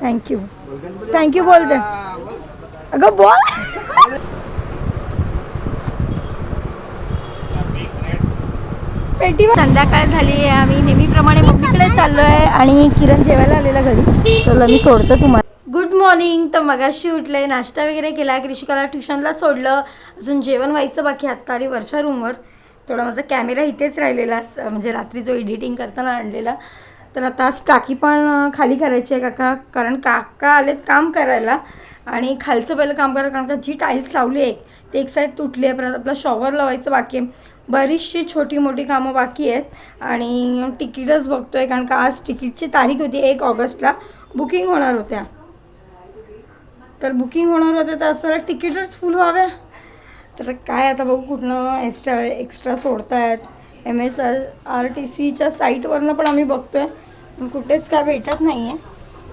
Thank you thank you बोलते. अगं बोल. संध्याकाळ झाली आहे. आम्ही नेहमीप्रमाणे मम्मीकडे चाललो आहे आणि किरण जेवायला आलेला घरी. चला मी सोडतो तुम्हाला. Good morning. तर मगाशी उठले, नाश्ता वगैरे केला, कृषिकाला ट्युशनला सोडलं, अजून जेवण व्हायचं बाकी. आत्ता आली वरच्या रूमवर. थोडा माझा कॅमेरा इथेच राहिलेला, म्हणजे रात्री जो एडिटिंग करताना आणलेला. तर आता टाकी पण खाली करायची आहे कारण काका आलेत काम करायला आणि खालचं पहिलं काम करायला, कारण का जी टाईल्स लावली आहे ते एक साईड तुटली आहे. परत आपला शॉवर लावायचं बाकी आहे. बरीचशी छोटी मोठी कामं बाकी आहेत आणि तिकीटच बघतो आहे, कारण का आज तिकीटची तारीख होती 1 ऑगस्टला. बुकिंग होणार होत्या, तर बुकिंग होणार होतं तर असं तिकीटच फुल व्हाव्या. तर काय आता बघू कुठनं एक्स्ट्रा सोडत आहेत. MSRTCच्या साईटवरनं पण आम्ही बघतो आहे, पण कुठेच काय भेटत नाही आहे.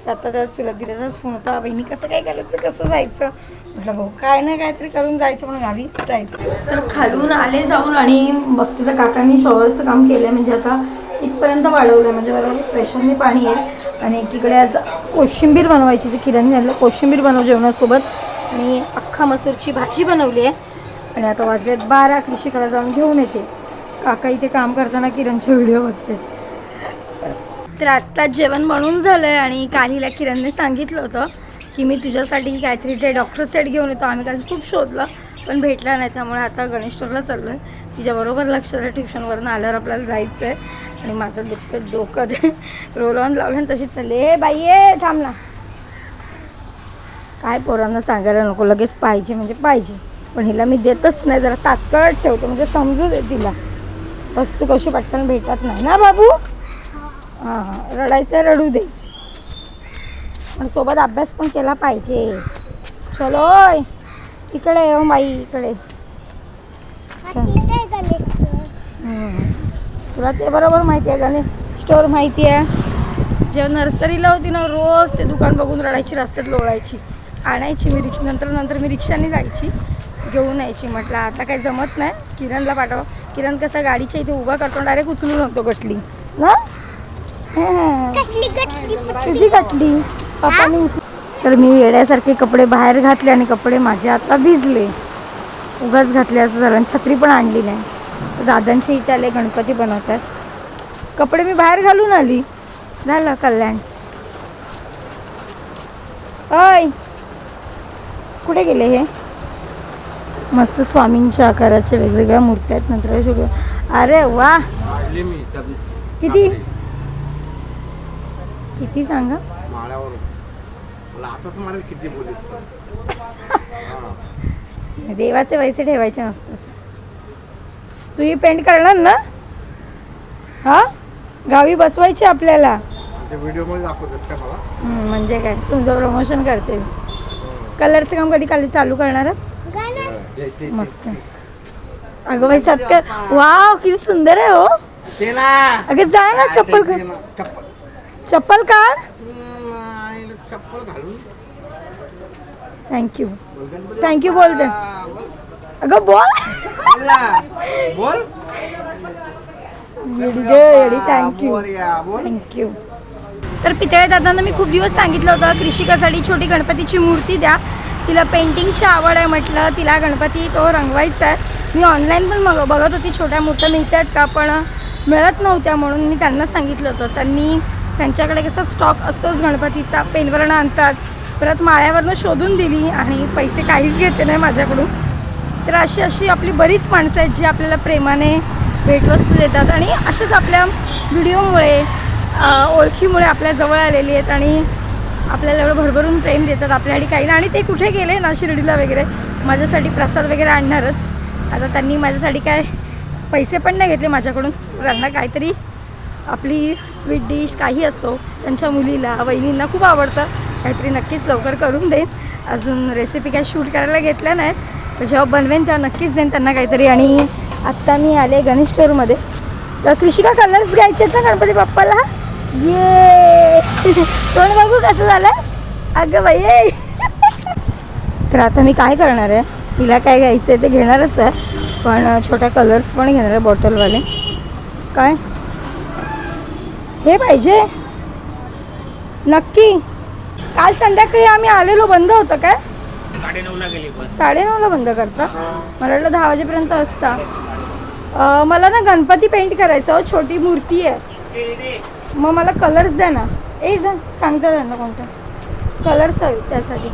तर आता त्या चुलतदिराचाच फोन होता, बहिणी कसं काय करायचं, कसं जायचं. म्हटलं भाऊ काय ना काहीतरी करून जायचं, पण गावी जायचं. तर खालून आले जाऊन आणि बघते तर काकांनी शॉवरचं काम केलं आहे, म्हणजे आता इथपर्यंत वाढवलं आहे, म्हणजे बरोबर प्रेशरने पाणी आहे. आणि एकीकडे आज कोशिंबीर बनवायची, ती किरण झालं कोशिंबीर बनव जेवणासोबत, आणि अख्खा मसूरची भाजी बनवली आहे. आणि आता वाजलेत 12. कृषिकाला जाऊन घेऊन येते. काका इथे काम करताना किरणचे व्हिडिओ बघते. तर आत्ताच जेवण बनवून झालं आहे आणि कालीला किरणने सांगितलं होतं की मी तुझ्यासाठी काहीतरी ते डॉक्टर सेट घेऊन येतो. आम्ही काल खूप शोधलं पण भेटला नाही, त्यामुळे आता गणेश स्टोरला चाललो आहे. तिच्याबरोबर लक्ष द्या, ट्युशनवरून आल्यावर आपल्याला जायचं आहे. आणि माझं डोकं ते रोल ऑन लावलं आणि तशीच चालली. हे बाई ये थांब ना. काय पोरांना सांगायला नको, लगेच पाहिजे म्हणजे पाहिजे, पण हिला मी देतच नाही, जरा तात्काळ ठेवतो म्हणजे समजू दे तिला. वस्तू कशी पटकन भेटत नाही ना बाबू. हां रडायचं रडू दे, पण सोबत अभ्यास पण केला पाहिजे. चलो इकडे येऊ बाई इकडे. तुला ते बरोबर माहिती आहे, गणेश स्टोर माहिती आहे. जेव्हा नर्सरीला होती ना, रोज ते दुकान बघून रडायची, रस्त्यात लोळायची. आणायची मी नंतर मी रिक्षाने जायची, घेऊन यायची. म्हटलं आता काही जमत नाही, किरणला पाठवा. किरण कसा गाडीच्या इथे उभा करतो, डायरेक्ट उचलून लागतो गटली ना. तुझी गटली पप्पानी उचलून. तर मी येड्यासारखे कपडे बाहेर घातले आणि कपडे माझे आता भिजले, उगाच घातले असं झालं. आणि छत्री पण आणली नाही. तर दादांच्या इथे आले, गणपती बनवतात. कपडे मी बाहेर घालून आली, झालं कल्याण. अय कुठे गेले हे. मस्त स्वामींच्या आकाराच्या वेगवेगळ्या मूर्त्या आहेत. नंतर सगळं, अरे वा. किती किती सांगा. देवाचे पैसे ठेवायचे नसतात. तू ही पेंट करणार ना. हा गावी बसवायची आपल्याला. म्हणजे काय तुमचं प्रमोशन करते. कलरचं काम कधी खाली चालू करणार. मस्त. अगं बाई सत्कार, वाव किती सुंदर आहे हो. अगं जा ना, चप्पल चप्पल काढ. थँक्यू थँक्यू बोलते. अगं बोल. Thank you thank you. तर पितळे दादांना मी खूप दिवस सांगितलं होतं कृषिकासाठी छोटी गणपतीची मूर्ती द्या. तिला पेंटिंगची आवड आहे, म्हटलं तिला गणपती तो रंगवायचा आहे. मी ऑनलाईन पण बघत होती छोट्या मूर्त्या मिळत आहेत का, पण मिळत नव्हत्या, म्हणून मी त्यांना सांगितलं होतं. त्यांच्याकडे कसा स्टॉक असतोच गणपतीचा, पेनवरनं आणतात, परत माळ्यावरनं शोधून दिली आणि पैसे काहीच घेतले नाही माझ्याकडून. तर अशी आपली बरीच माणसं आहेत जी आपल्याला प्रेमाने भेटवस्तू देतात आणि असेच आपल्या व्हिडिओमुळे ओळखीमुळे आपल्या जवळ आलेली आहेत आणि आपल्याला एवढं भरभरून प्रेम देतात आपल्यासाठी काही ना. आणि ते कुठे गेले ना, शिर्डीला वगैरे माझ्यासाठी प्रसाद वगैरे आणणारच. आता त्यांनी माझ्यासाठी काय पैसे पण नाही घेतले माझ्याकडून, त्यांना काहीतरी आपली स्वीट डिश काही असो, त्यांच्या मुलीला वहिनींना खूप आवडतं, काहीतरी नक्कीच लवकर करून देईन. अजून रेसिपी काय शूट करायला घेतल्या नाहीत, तर जेव्हा बनवेन तेव्हा नक्कीच देईन त्यांना काहीतरी. आणि आत्ता मी आले गणेश स्टोअरमध्ये. तर कृषिका कलर्स घ्यायचे आहेत ना गणपती बाप्पाला. ये तोंड बघू कसं झालं. अगं बाई. तर आता मी काय करणार आहे, तिला काय घ्यायचं आहे ते घेणारच आहे, पण छोट्या कलर्स पण घेणार आहे बॉटलवाले. काय हे पाहिजे नक्की. काल संध्याकाळी आम्ही आलेलो, बंद होतं काय? 9:30ला गेली बस. 9:30ला बंद करता. मला वाटलं 10 वाजेपर्यंत असता. मला ना गणपती पेंट करायचं हो, छोटी मूर्ती आहे. मग मला कलर्स द्या ना. जा सांगता त्यांना कोणता कलर्स हवे त्यासाठी.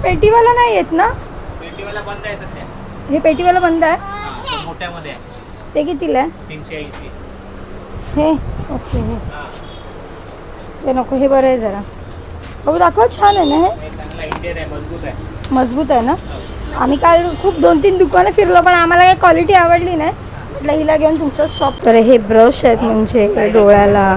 पेटीवाला नाही येत ना? पेटीवाला बंद आहे सध्या. हे पेटीवाला बंद आहे. तो मोठ्यामध्ये आहे. ते कितीला आहे? 380. हे ओके. हे नको, हे बरं आहे जरा. बघू दाखव, छान आहे ना हे? चांगला इंडियन आहे, मजबूत आहे. मजबूत आहे ना? आम्ही काल खूप 2-3 दुकानं फिरलो, पण आम्हाला काही क्वालिटी आवडली नाही. म्हटलं हिला घेऊन तुमचं शॉप. तर हे ब्रश आहेत, म्हणजे डोळ्याला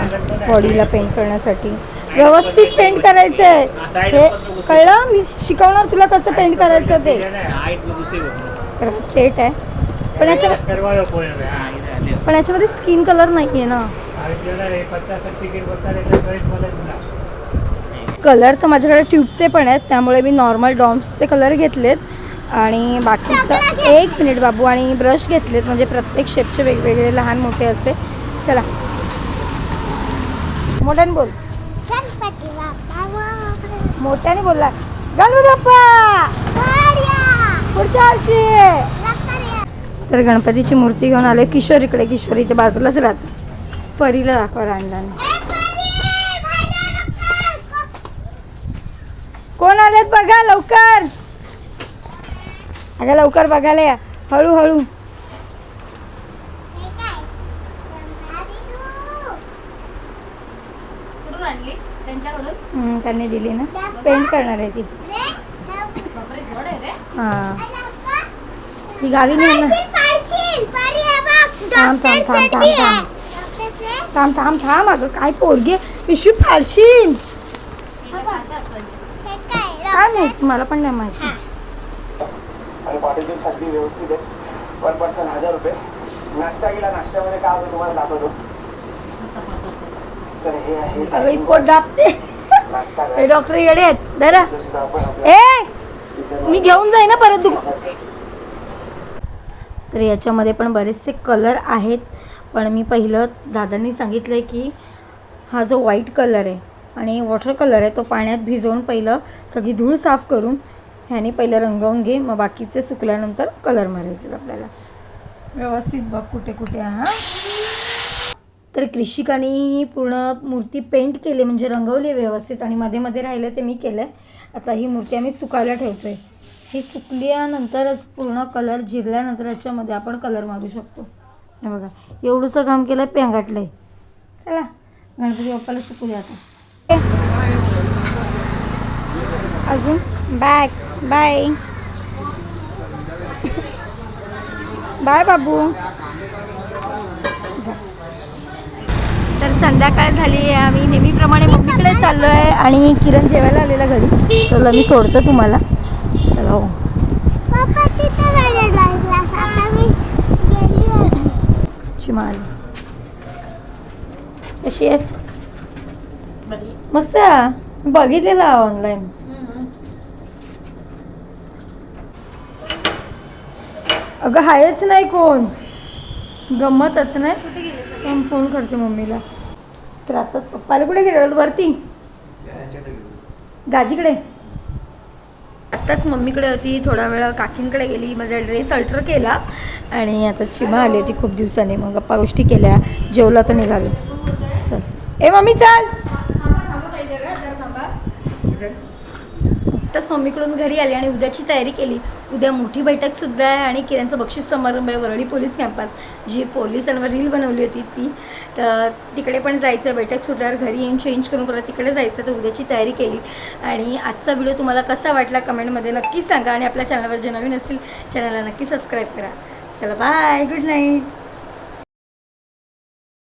बॉडीला पेंट करण्यासाठी व्यवस्थित पेंट करायचं आहे. हे कळलं? मी शिकवणार तुला कसं पेंट करायचं ते. सेट आहे, पण याच्यामध्ये स्किन कलर नाही आहे ना. कलर तर माझ्याकडे ट्यूबचे पण आहेत, त्यामुळे मी नॉर्मल डॉम्सचे कलर घेतलेत. आणि बाकीचं 1 मिनिट बाबू. आणि ब्रश घेतलेत, म्हणजे प्रत्येक शेपचे वेगवेगळे लहान मोठे असते. चला मोठ्याने बोल. मोठ्याने बोलला. गणपती बाप्पा पुढच्या वर्षी. तर गणपतीची मूर्ती घेऊन आले. किशोर इकडे, किशोर इथे बाजूलाच राहते. परीला दाखवा लहान. कोण आलेत बघा लवकर. अगं लवकर बघायला या, हळूहळू. त्यांनी दिली ना, पेंट करणार आहे ती. हां ती गावी नाही ना. थांब थांब थांब थांब थांब थांब थांब थांब. अगं काय पोरगी पिशवी फाडशील. काय माहित, मला पण नाही माहिती. आणि पाटीलची सगळी व्यवस्थित आहे. पर पर्सन 1000 रुपये. नाश्ता केला, नाश्त्यामध्ये काय होतं तुम्हाला दाखवतो. तर हे आहे पोट दाबते. नाश्ता. हे डॉक्टर येडे आहेत जरा. मी घेऊन जाईन ना परत तू. तर याच्यामध्ये पण बरेचसे कलर आहेत, पण मी पहिलं दादांनी सांगितलं की हा जो व्हाईट कलर आहे आणि वॉटर कलर आहे तो पाण्यात भिजवून पहिलं सगळी धूळ साफ करून ह्याने पहिलं रंगवून घे, मग बाकीचे सुकल्यानंतर कलर मारायचे आपल्याला व्यवस्थित. बघ कुठे कुठे. हां तर कृषिकाने पूर्ण मूर्ती पेंट केली, म्हणजे रंगवली व्यवस्थित. आणि मध्ये मध्ये राहिलं ते मी केलं आहे. आता ही मूर्ती आम्ही सुकायला ठेवतो आहे. ही सुकल्यानंतरच पूर्ण कलर जिरल्यानंतर याच्यामध्ये आपण कलर मारू शकतो. हे बघा एवढंसं काम केलं, पेंगाटलं आहे. चला गणपती बाप्पाला सुकू द्या आता. अजून बाय बाय बाय बाबू. तर संध्याकाळ झाली आहे, आम्ही नेहमीप्रमाणे मम्मीकडे चाललो आहे. आणि किरण जेवायला आलेला घरी, चला मी सोडतो तुम्हाला. चला हो. चिमाल कशी आहेस? मस्त बघितलेला ऑनलाईन. अगं हायच नाही कोण, गमतच नाही. फोन करते मम्मीला. तर आताच पप्पाला कुठे गेलो वरती गाजीकडे. आत्ताच मम्मीकडे होती, थोडा वेळ काकींकडे गेली, माझा ड्रेस अल्टर केला आणि आता चिमा आली होती खूप दिवसांनी. मग गप्पा गोष्टी केल्या, जेवला तर निघालो. चल ए मम्मी चल. आत्ताच मम्मीकडून घरी आली आणि उद्याची तयारी केली. उद्या मोठी बैठकसुद्धा आहे आणि किरणचं बक्षीस समारंभ आहे वरळी पोलीस कॅम्पात, जी पोलिसांवर रील बनवली होती ती. तर तिकडे पण जायचं. बैठक सुटल्यावर घरी येऊन चेंज करून परत तिकडे जायचं. तर उद्याची तयारी केली. आणि आजचा व्हिडिओ तुम्हाला कसा वाटला कमेंटमध्ये नक्की सांगा. आणि आपल्या चॅनलवर जे नवीन असतील चॅनलला नक्की सबस्क्राईब करा. चला बाय, गुड नाईट.